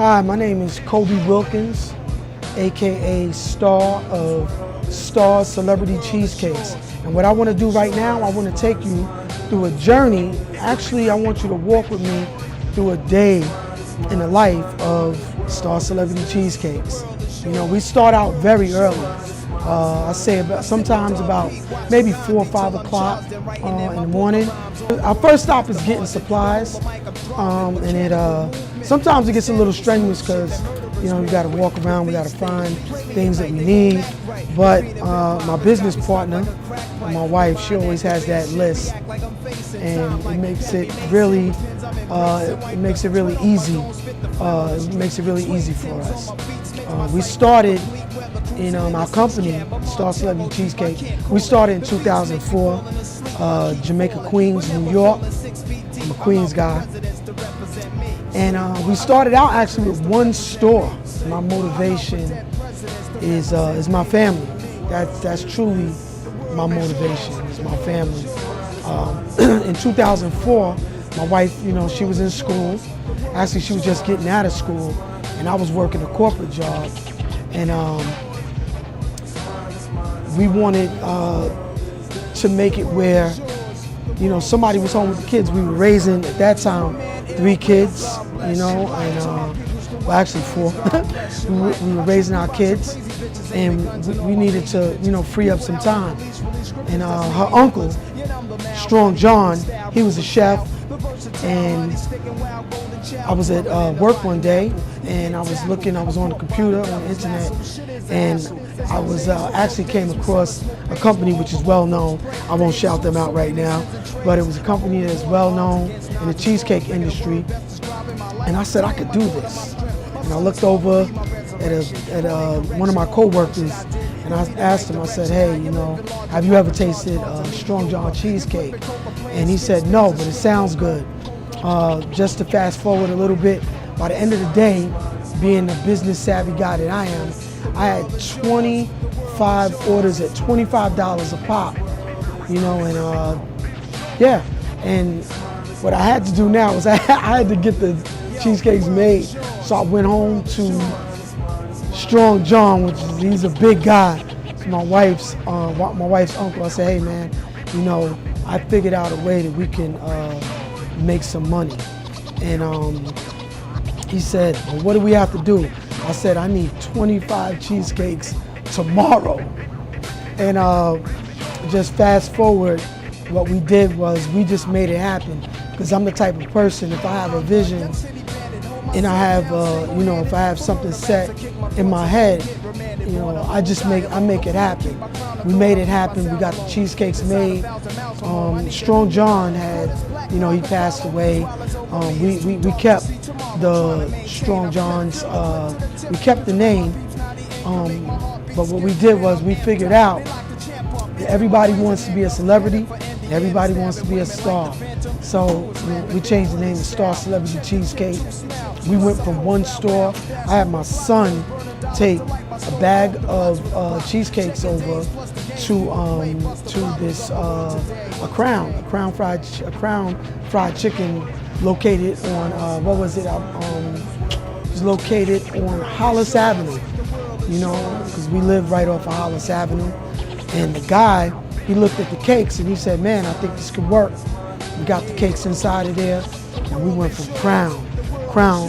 Hi, my name is Colby Wilkins, aka Star of Star Celebrity Cheesecakes. And what I want to do right now, I want to take you through a journey. Actually, I want you to walk with me through a day in the life of Star Celebrity Cheesecakes. You know, we start out very early. I say sometimes about maybe 4 or 5 o'clock in the morning. Our first stop is getting supplies, and sometimes it gets a little strenuous because you got to walk around, we got to find things that we need. But my business partner, my wife, she always has that list, and it makes it really easy. It makes it really easy for us. We started in our company, Star Celebrity Cheesecake. We started in 2004, Jamaica, Queens, New York. I'm a Queens guy. And we started out actually with one store. My motivation is my family. That's truly my motivation, is my family. In 2004, my wife, she was in school. Actually, she was just getting out of school, and I was working a corporate job. And we wanted to make it where, somebody was home with the kids. We were raising, at that time, 3 kids, and well, actually 4. we were raising our kids, and we needed to, free up some time. And her uncle, Strong John, he was a chef, and I was at work one day, and I was on the computer, on the internet, and I was actually came across a company which is well known. I won't shout them out right now, but it was a company that is well known in the cheesecake industry, and I said I could do this. And I looked over at one of my co-workers, and I asked him, I said, hey, have you ever tasted Strong John cheesecake? And he said, no, but it sounds good. Just to fast forward a little bit, by the end of the day, being the business savvy guy that I am, I had 25 orders at $25 a pop, and yeah. And what I had to do now was I had to get the cheesecakes made. So I went home to Strong John, he's a big guy. It's my wife's uncle. I said, hey man, I figured out a way that we can make some money. And he said, well, what do we have to do? I said, I need 25 cheesecakes tomorrow. And just fast forward, what we did was we just made it happen. Because I'm the type of person, if I have a vision and I have, if I have something set in my head, I make it happen. We made it happen. We got the cheesecakes made. Strong John had, he passed away. We kept the Strong John's, we kept the name. But what we did was we figured out that everybody wants to be a celebrity. Everybody wants to be a star. So we changed the name to Star Celebrity Cheesecake. We went from one store. I had my son take a bag of cheesecakes over to this a crown fried chicken located on what was it? It was located on Hollis Avenue. Because we live right off of Hollis Avenue. And the guy, he looked at the cakes and he said, man, I think this could work. We got the cakes inside of there, and we went from a Crown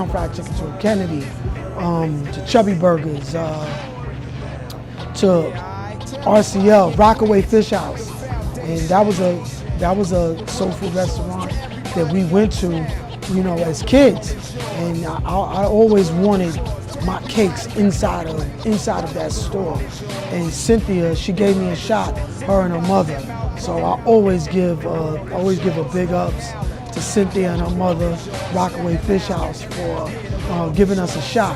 fried chicken to a Kennedy, to Chubby Burgers, to RCL, Rockaway Fish House. And that was a soul food restaurant that we went to, as kids. And I always wanted my cakes inside of that store. And Cynthia, she gave me a shot, her and her mother. So I always give a big ups to Cynthia and her mother, Rockaway Fish House, for giving us a shot.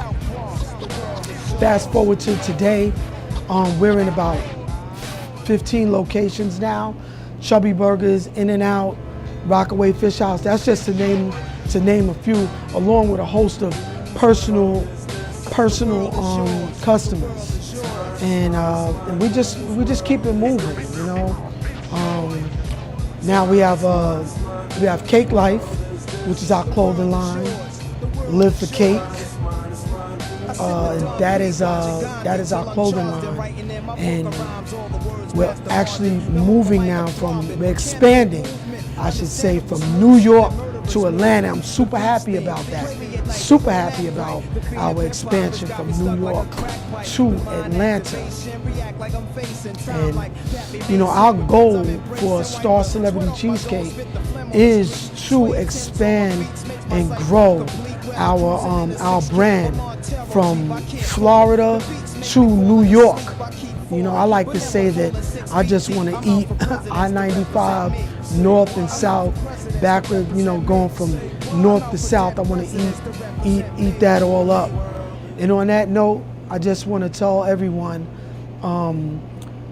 Fast forward to today, we're in about 15 locations now. Chubby Burgers, In-N-Out, Rockaway Fish House. That's just to name a few, along with a host of personal customers, and we just keep it moving, Now we have Cake Life, which is our clothing line. Live for Cake. That is our clothing line, and we're actually moving now we're expanding, I should say, from New York to Atlanta. I'm super happy about that. Super happy about our expansion from New York to Atlanta. And you know, our goal for Star Celebrity Cheesecake is to expand and grow our brand from Florida to New York. You know, I like to say that I just want to eat I-95 north and south, backward, you know, going from north to south. I want to eat that all up. And on that note, I just want to tell everyone,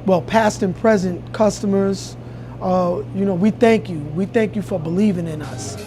well, past and present customers, you know, we thank you. We thank you for believing in us.